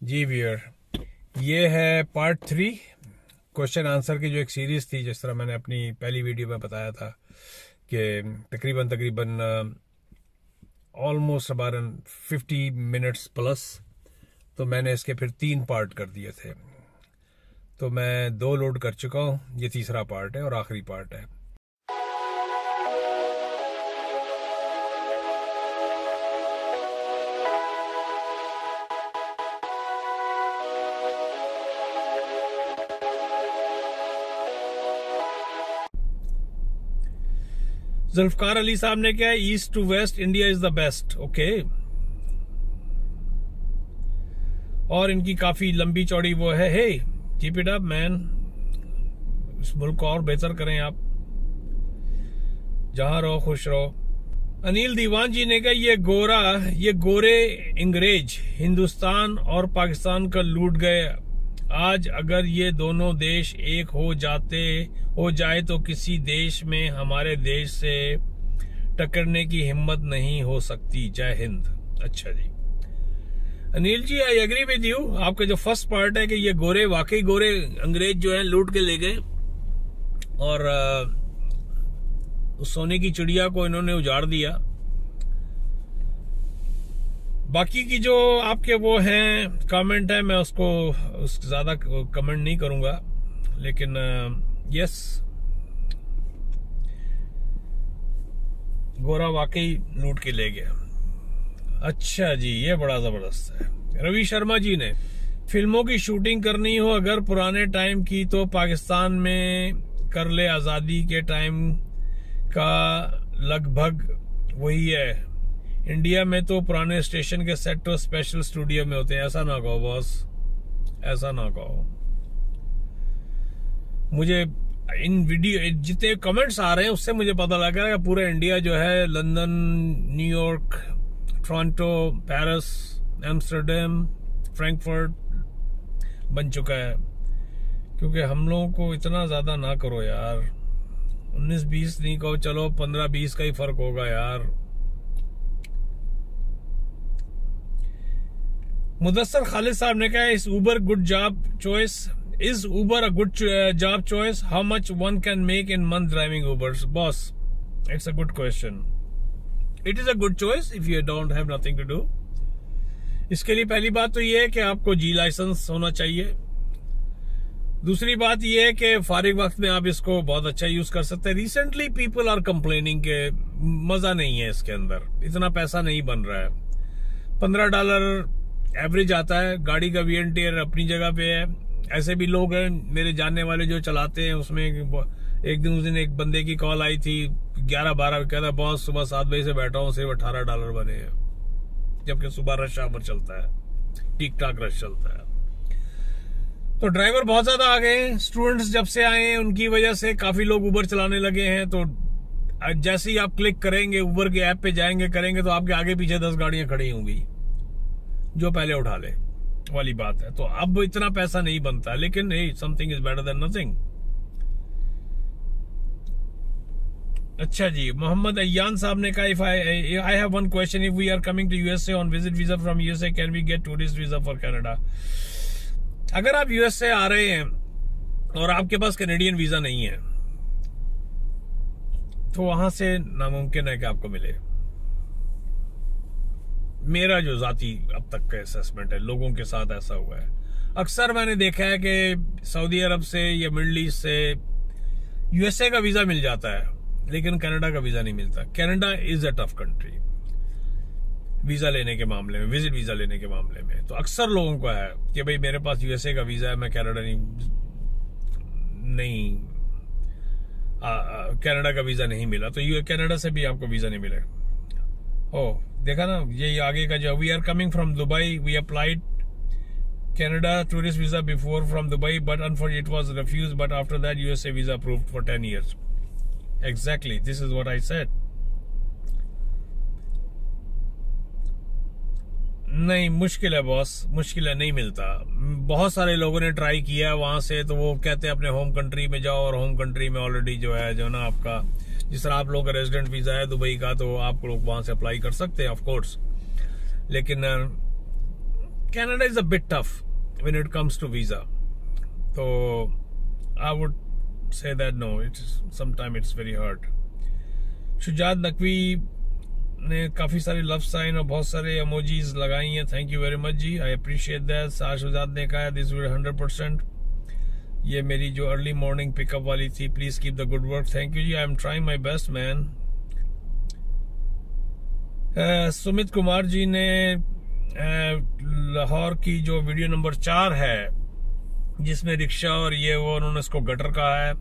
जी viewer, ये है part 3 question answer की जो एक सीरीज थी। जिस तरह मैंने अपनी पहली वीडियो में बताया था कि तकरीबन ऑलमोस्ट अबाउट 50 मिनट्स प्लस, तो मैंने इसके फिर 3 पार्ट कर दिए थे। तो मैं 2 लोड कर चुका हूँ, ये तीसरा पार्ट है और आखिरी पार्ट है। जुल्फकार अली साहब ने क्या है, east to west India is the best. Okay, और इनकी काफी लंबी चौड़ी वो है, hey keep it up man, इस मुल्क को और बेहतर करें आप, जहां रहो खुश रहो। अनिल दीवान जी ने कहा, ये गोरे अंग्रेज हिंदुस्तान और पाकिस्तान का लूट गए। आज अगर ये दोनों देश एक हो जाए तो किसी देश में हमारे देश से टकरने की हिम्मत नहीं हो सकती। जय हिंद। अच्छा जी Anil ji, I agree with you. आपका जो फर्स्ट पार्ट है कि ये वाकई गोरे अंग्रेज जो है लूट के ले गए और उस सोने की चिड़िया को इन्होंने उजाड़ दिया। बाकी की जो आपके वो हैं कमेंट है, मैं उसको ज्यादा कमेंट नहीं करूंगा, लेकिन यस, गोरा वाकई लूट के ले गया। अच्छा जी, ये बड़ा जबरदस्त है। रवि शर्मा जी ने, फिल्मों की शूटिंग करनी हो अगर पुराने टाइम की तो पाकिस्तान में कर ले, आजादी के टाइम का लगभग वही है। इंडिया में तो पुराने स्टेशन के सेट तो स्पेशल स्टूडियो में होते हैं। ऐसा ना कहो बॉस, ऐसा ना कहो। मुझे इन वीडियो जितने कमेंट्स आ रहे हैं उससे मुझे पता लग रहा है कि पूरा इंडिया जो है London, New York, Toronto, Paris, Amsterdam, Frankfurt बन चुका है। क्योंकि हम लोगों को इतना ज्यादा ना करो यार, 19-20 नहीं कहो, चलो 15-20 का ही फर्क होगा यार। मुदस्सर खालिद साहब ने कहा, is Uber good job choice, is Uber a good job choice? How much one can make in month driving Ubers? Boss, it's a good question. It is a good choice if you don't have nothing to do. इसके लिए पहली बात तो ये है कि आपको जी licence होना चाहिए। दूसरी बात ये है कि फारिग वक्त में आप इसको बहुत अच्छा यूज कर सकते हैं। रिसेंटली पीपल आर कंप्लेनिंग के मजा नहीं है इसके अंदर, इतना पैसा नहीं बन रहा है। $15 एवरेज आता है, गाड़ी का VNTR अपनी जगह पे है। ऐसे भी लोग हैं मेरे जानने वाले जो चलाते हैं, उसमें एक दिन एक बंदे की कॉल आई थी 11-12, कहता बॉस सुबह 7 बजे से बैठा हूँ, सिर्फ $18 बने हैं, जबकि सुबह रश आवर चलता है, ठीक ठाक रश चलता है। तो ड्राइवर बहुत ज्यादा आ गए हैं। स्टूडेंट्स जब से आए हैं उनकी वजह से काफी लोग उबर चलाने लगे हैं। तो जैसे ही आप क्लिक करेंगे, उबर के ऐप पे जाएंगे करेंगे, तो आपके आगे पीछे 10 गाड़ियां खड़ी होंगी, जो पहले उठा ले वाली बात है। तो अब इतना पैसा नहीं बनता, लेकिन something is better than nothing. अच्छा जी, मोहम्मद अय्यान साहब ने कहा, I have one question, if we are coming to USA on visit visa from USA, can we get tourist visa for Canada? अगर आप यूएसए आ रहे हैं और आपके पास कैनेडियन वीजा नहीं है तो वहां से नामुमकिन है कि आपको मिले। मेरा जो जाती अब तक का असेसमेंट है, लोगों के साथ ऐसा हुआ है। अक्सर मैंने देखा है कि सऊदी अरब से या मिडिल ईस्ट से यूएसए का वीजा मिल जाता है, लेकिन कनाडा का वीजा नहीं मिलता। Canada is a tough country visa लेने के मामले में, विजिट वीजा लेने के मामले में। तो अक्सर लोगों को है कि भाई मेरे पास यूएसए का वीजा है, मैं कनाडा नहीं कनाडा का वीजा नहीं मिला, तो कनाडा से भी आपको वीजा नहीं मिलेगा। ओह देखा ना, ये आगे का जो, we are coming from Dubai, we applied Canada tourist visa before from Dubai, but unfortunately it was refused, but after that USA visa approved for 10 years. Exactly, this is what I said. नहीं, मुश्किल है boss, मुश्किल है, नहीं मिलता। बहुत सारे लोगों ने ट्राई किया वहां से, तो वो कहते हैं अपने होम कंट्री में जाओ, और होम कंट्री में ऑलरेडी जो है जो ना आपका, जिस तरह आप लोगों का रेजिडेंट वीजा है दुबई का, तो आप लोग वहां से अप्लाई कर सकते हैं ऑफ कोर्स, लेकिन Canada is a bit tough when it comes to visa. So I would say that no, sometimes it's very hard. Shujaat Naqvi ने काफ़ी सारे लव साइन और बहुत सारे इमोजीज लगाई हैं. थैंक यू वेरी मच जी, आई अप्रिशिएट दैट. शुजात ने कहा दिस विल 100%. ये मेरी जो अर्ली मॉर्निंग पिकअप वाली थी. Please keep the good work. Thank you जी, I am trying my best man. Sumit Kumar ji ने लाहौर की जो वीडियो नंबर 4 है जिसमें रिक्शा और ये वो उन्होंने इसको गटर कहा है.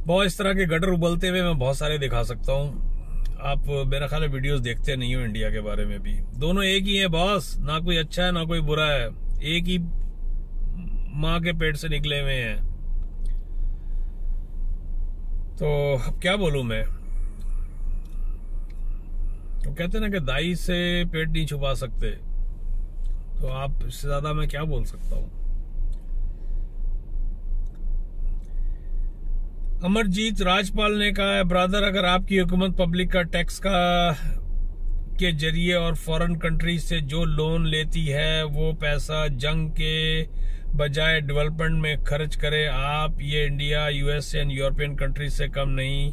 बहुत इस तरह के गटर उबलते हुए मैं बहुत सारे दिखा सकता हूँ. आप मेरा ख्याल है वीडियोस देखते नहीं हो इंडिया के बारे में भी. दोनों एक ही है बॉस, ना कोई अच्छा है ना कोई बुरा है. एक ही माँ के पेट से निकले हुए हैं. तो अब क्या बोलूं मैं. तो कहते ना कि दाई से पेट नहीं छुपा सकते. तो आप इससे ज्यादा मैं क्या बोल सकता हूं. अमरजीत राजपाल ने कहा है ब्रदर, अगर आपकी हुकूमत पब्लिक का टैक्स के जरिए और फॉरेन कंट्री से जो लोन लेती है वो पैसा जंग के बजाय डेवलपमेंट में खर्च करे, आप ये India, US and European country से कम नहीं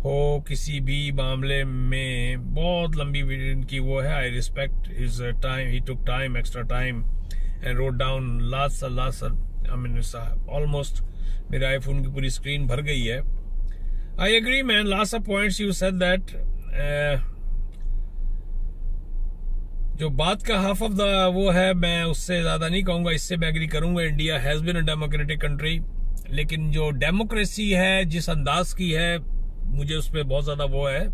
हो किसी भी मामले में. बहुत लंबी इनकी वो है. I respect his time, he took time, extra time and wrote down last I mean almost मेरे आईफोन की पूरी स्क्रीन भर गई है. I agree man, last of points you said that. जो बात का हाफ ऑफ द वो है, मैं उससे ज्यादा नहीं कहूंगा, इससे मैं एग्री करूंगा. India has been a democratic country, लेकिन जो डेमोक्रेसी है जिस अंदाज की है मुझे उस पर बहुत ज्यादा वो है.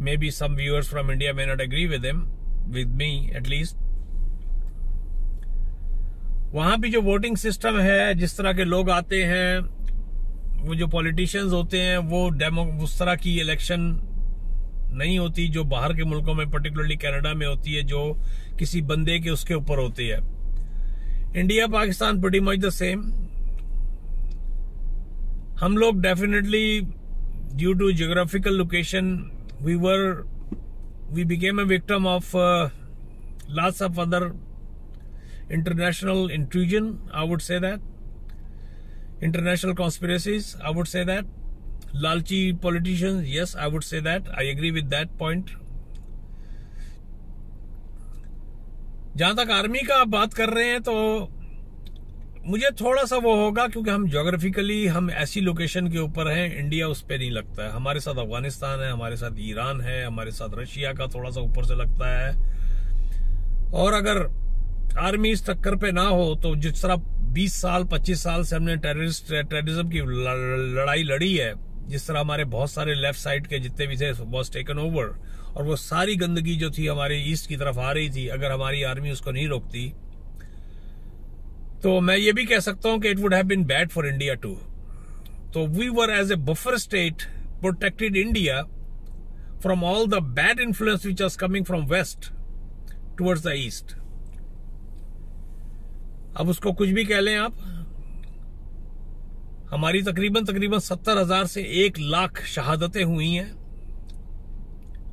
Maybe some viewers from India may not agree with me at least. वहां भी जो वोटिंग सिस्टम है, जिस तरह के लोग आते हैं, वो जो पॉलिटिशियंस होते हैं, वो उस तरह की इलेक्शन नहीं होती जो बाहर के मुल्कों में, पर्टिकुलरली कनाडा में होती है, जो किसी बंदे के उसके ऊपर होती है. India Pakistan pretty much the same. हम लोग definitely due to geographical location we became a victim of lots of other international intrusion, I would say that. International conspiracies, I would say that. Lalchi politicians, yes, I would say that. I agree with that point. जहां तक army का आप बात कर रहे हैं तो मुझे थोड़ा सा वो होगा, क्योंकि हम ज्योग्राफिकली हम ऐसी लोकेशन के ऊपर हैं, इंडिया उस पर नहीं लगता है. हमारे साथ अफगानिस्तान है, हमारे साथ ईरान है, हमारे साथ रशिया का थोड़ा सा ऊपर से लगता है. और अगर आर्मी इस टक्कर पे ना हो तो जिस तरह 20 साल 25 साल से हमने टेररिज्म की लड़ाई लड़ी है, जिस तरह हमारे बहुत सारे लेफ्ट साइड के जितने भी थे वाज टेकन ओवर, और वो सारी गंदगी जो थी हमारे ईस्ट की तरफ आ रही थी, अगर हमारी आर्मी उसको नहीं रोकती तो मैं ये भी कह सकता हूं कि it would have been bad for India too. तो we were as a buffer state protected India from all the bad influence which was coming from west towards the east. अब उसको कुछ भी कह लें आप, हमारी तकरीबन 70,000 से 1 लाख शहादतें हुई हैं.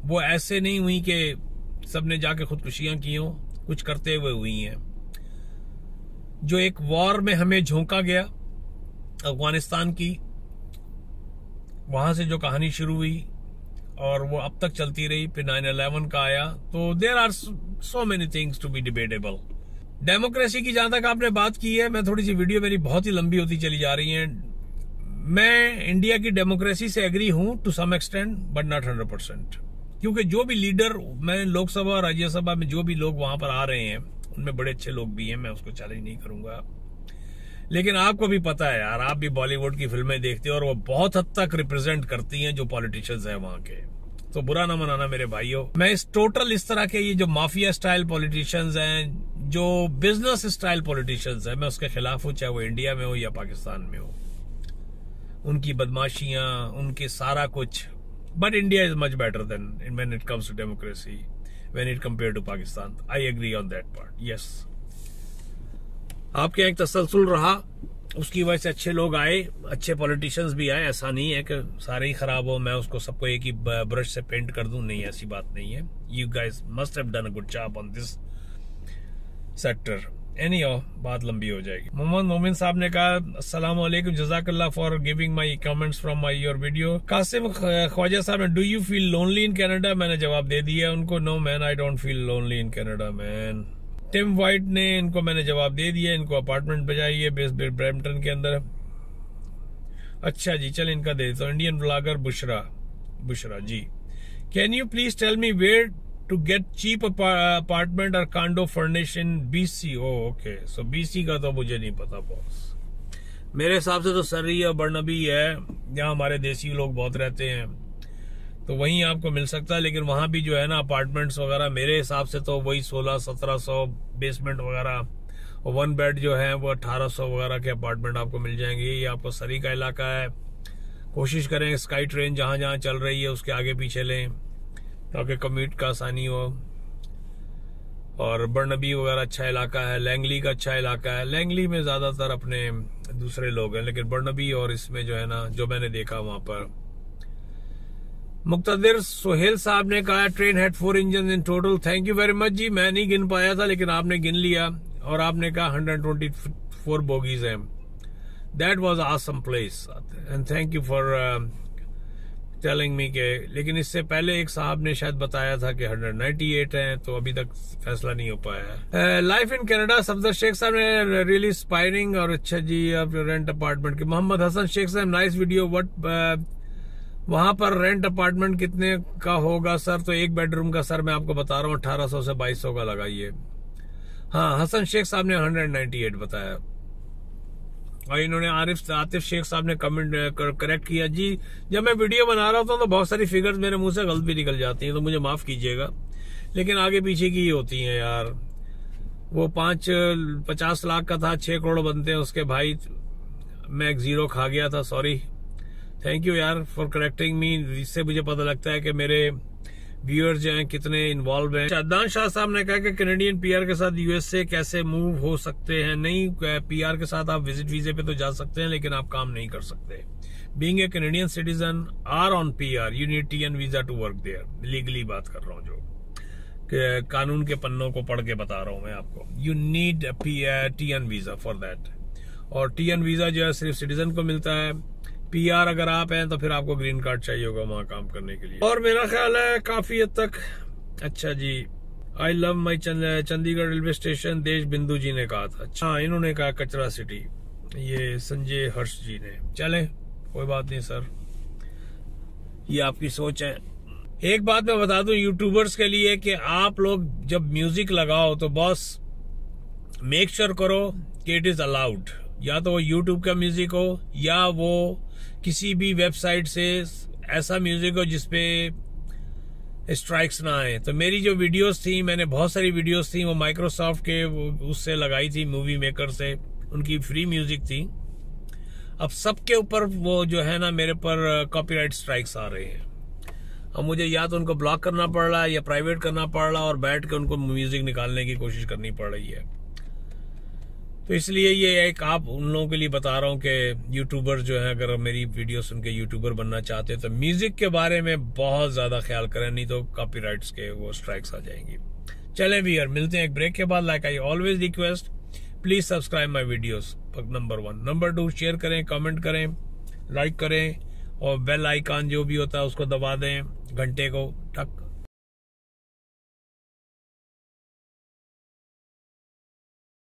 वो ऐसे नहीं हुई कि सबने जाके खुदकुशियां की हों, कुछ करते हुए हुई हैं. जो एक वॉर में हमें झोंका गया अफगानिस्तान की, वहां से जो कहानी शुरू हुई और वो अब तक चलती रही, फिर 9/11 का आया. तो there are so many things to be debatable. Democracy की जहां तक आपने बात की है, मैं थोड़ी सी वीडियो मेरी बहुत ही लंबी होती चली जा रही है. मैं इंडिया की डेमोक्रेसी से एग्री हूं to some extent, but not 100%. क्योंकि जो भी लीडर, मैं लोकसभा और राज्यसभा में जो भी लोग वहां पर आ रहे हैं उनमें बड़े अच्छे लोग भी हैं, मैं उसको चैलेंज नहीं करूंगा. लेकिन आपको भी पता है यार, आप भी बॉलीवुड की फिल्में देखते हो और वो बहुत हद तक रिप्रेजेंट करती हैं जो पॉलिटिशियंस है वहां के. तो बुरा ना मनाना मेरे भाइयों. मैं इस तरह के ये जो माफिया स्टाइल पॉलिटिशियंस हैं, जो बिजनेस स्टाइल पॉलिटिशियंस हैं, मैं उसके खिलाफ हूं, चाहे वो इंडिया में हो या पाकिस्तान में हो. उनकी बदमाशियां, उनके सारा कुछ. But India is much better than when it comes to democracy, when it compare to Pakistan. I agree on that part. Yes, आपके एक तसलसल रहा, उसकी वजह से अच्छे लोग आए, अच्छे पॉलिटिशियंस भी आए. ऐसा नहीं है कि सारे ही खराब हो, मैं उसको सबको एक ही ब्रश से पेंट कर दूं, नहीं, ऐसी बात नहीं है. You guys must have done a good job on this sector. Any बात लंबी हो जाएगी। मोहम्मद मोमिन साहब ने कहा अस्सलाम वालेकुम, जज़ाकल्लाह for giving my comments from my your video. Qasim Khawaja साहब ने do you feel lonely in Canada, मैंने जवाब दे दिया उनको, no man I don't feel lonely in Canada man. Tim White ने, इनको मैंने जवाब दे दिया, इनको अपार्टमेंट बजाइए ब्रैम्पटन के अंदर। अच्छा जी, चल इनका दे देता हूँ। Indian blogger Bushra ji, can you please tell me where to get cheap apartment or condo furnished in BC? Oh, okay. So BC का तो मुझे नहीं पता बॉस। मेरे हिसाब से तो सर्री या बर्नबी है, जहाँ हमारे देसी लोग बहुत रहते हैं, तो वहीं आपको मिल सकता है। लेकिन वहां भी जो है ना अपार्टमेंट्स वगैरह, मेरे हिसाब से तो वही 1600-1700 बेसमेंट वगैरह, और 1 बेड जो है वो 1800 वगैरह के अपार्टमेंट आपको मिल जाएंगे। ये आपको सरी का इलाका है। कोशिश करें स्काई ट्रेन जहां जहां चल रही है उसके आगे पीछे लें ताकि कम्यूट का आसानी हो। और बर्नबी वगैरह अच्छा इलाका है, लैंगली का अच्छा इलाका है। लैंगली में ज्यादातर अपने दूसरे लोग हैं, लेकिन बर्नबी और इसमें जो है ना, जो मैंने देखा वहां पर। मुक्तदिर सोहेल साहब ने कहा train had 4 engine in total. Thank you very much जी, मैं नहीं गिन पाया था लेकिन आपने गिन लिया, और आपने कहा 124 बोगीज हैं। That was awesome place and thank you for telling me के। लेकिन इससे पहले एक साहब ने शायद बताया था कि 198 हैं, तो अभी तक फैसला नहीं हो पाया है। Life in Canada, Safdar Sheikh साहब ने रियली इंस्पायरिंग, और अच्छा जी अब रेंट अपार्टमेंट के। मोहम्मद हसन शेख साहब नाइस वीडियो, व्हाट वहां पर रेंट अपार्टमेंट कितने का होगा सर? तो 1 बेडरूम का सर मैं आपको बता रहा हूँ 1800 से 2200 का लगाइए। हाँ, हसन शेख साहब ने 198 बताया, और इन्होंने आतिफ शेख साहब ने कमेंट करेक्ट किया जी। जब मैं वीडियो बना रहा होता हूँ तो बहुत सारी फिगर्स मेरे मुंह से गलत भी निकल जाती हैं, तो मुझे माफ कीजिएगा, लेकिन आगे पीछे की ही होती हैं यार। वो 50 लाख का था, 6 करोड़ बनते हैं उसके भाई, मैं एक 0 खा गया था, सॉरी। थैंक यू यार फॉर करेक्टिंग मी, इससे मुझे पता लगता है कि मेरे व्यूअर्स जो हैं कितने इन्वॉल्व हैं। अदनान शाह साहब ने कहा कि कैनेडियन पीआर के साथ यूएसए कैसे मूव हो सकते हैं? नहीं, पीआर के साथ आप विजिट वीजे पे तो जा सकते हैं, लेकिन आप काम नहीं कर सकते। Being a Canadian citizen or on PR, you need TN visa to work there. Legally बात कर रहा हूँ, जो कानून के पन्नों को पढ़ के बता रहा हूँ मैं आपको। You need TN visa for that, और टीएन वीजा जो है सिर्फ सिटीजन को मिलता है। पीआर अगर आप हैं तो फिर आपको ग्रीन कार्ड चाहिए होगा वहां काम करने के लिए, और मेरा ख्याल है काफी हद तक। अच्छा जी, I love my Chandigarh railway station, Desh Bindu जी ने कहा था। अच्छा, इन्होंने कहा कचरा सिटी, ये संजय हर्ष जी ने। चले कोई बात नहीं सर, ये आपकी सोच है। एक बात मैं बता दूं यूट्यूबर्स के लिए कि आप लोग जब म्यूजिक लगाओ तो बॉस मेक श्योर करो कि इट इज अलाउड, या तो वो यूट्यूब का म्यूजिक हो या वो किसी भी वेबसाइट से ऐसा म्यूजिक हो जिसपे स्ट्राइक्स ना आए। तो मेरी जो वीडियोस थी, मैंने बहुत सारी वीडियोस थी, वो माइक्रोसॉफ्ट के उससे लगाई थी, मूवी मेकर से, उनकी फ्री म्यूजिक थी। अब सबके ऊपर वो जो है ना मेरे पर कॉपीराइट स्ट्राइक्स आ रहे हैं। अब मुझे या तो उनको ब्लॉक करना पड़ रहा है या प्राइवेट करना पड़ रहा है, और बैठ के उनको म्यूजिक निकालने की कोशिश करनी पड़ रही है। तो इसलिए ये एक आप उन लोगों के लिए बता रहा हूँ कि यूट्यूबर जो है, अगर मेरी वीडियो सुन के यूट्यूबर बनना चाहते हैं तो म्यूजिक के बारे में बहुत ज्यादा ख्याल करें, नहीं तो कॉपीराइट्स के वो स्ट्राइक्स आ जाएंगी। चलें भी यार, मिलते हैं एक ब्रेक के बाद। Like I always request, please subscribe my videos, number 1। Number 2, share करें, कमेंट करें, लाइक करें, और बेल आइकन जो भी होता है उसको दबा दें, घंटे को।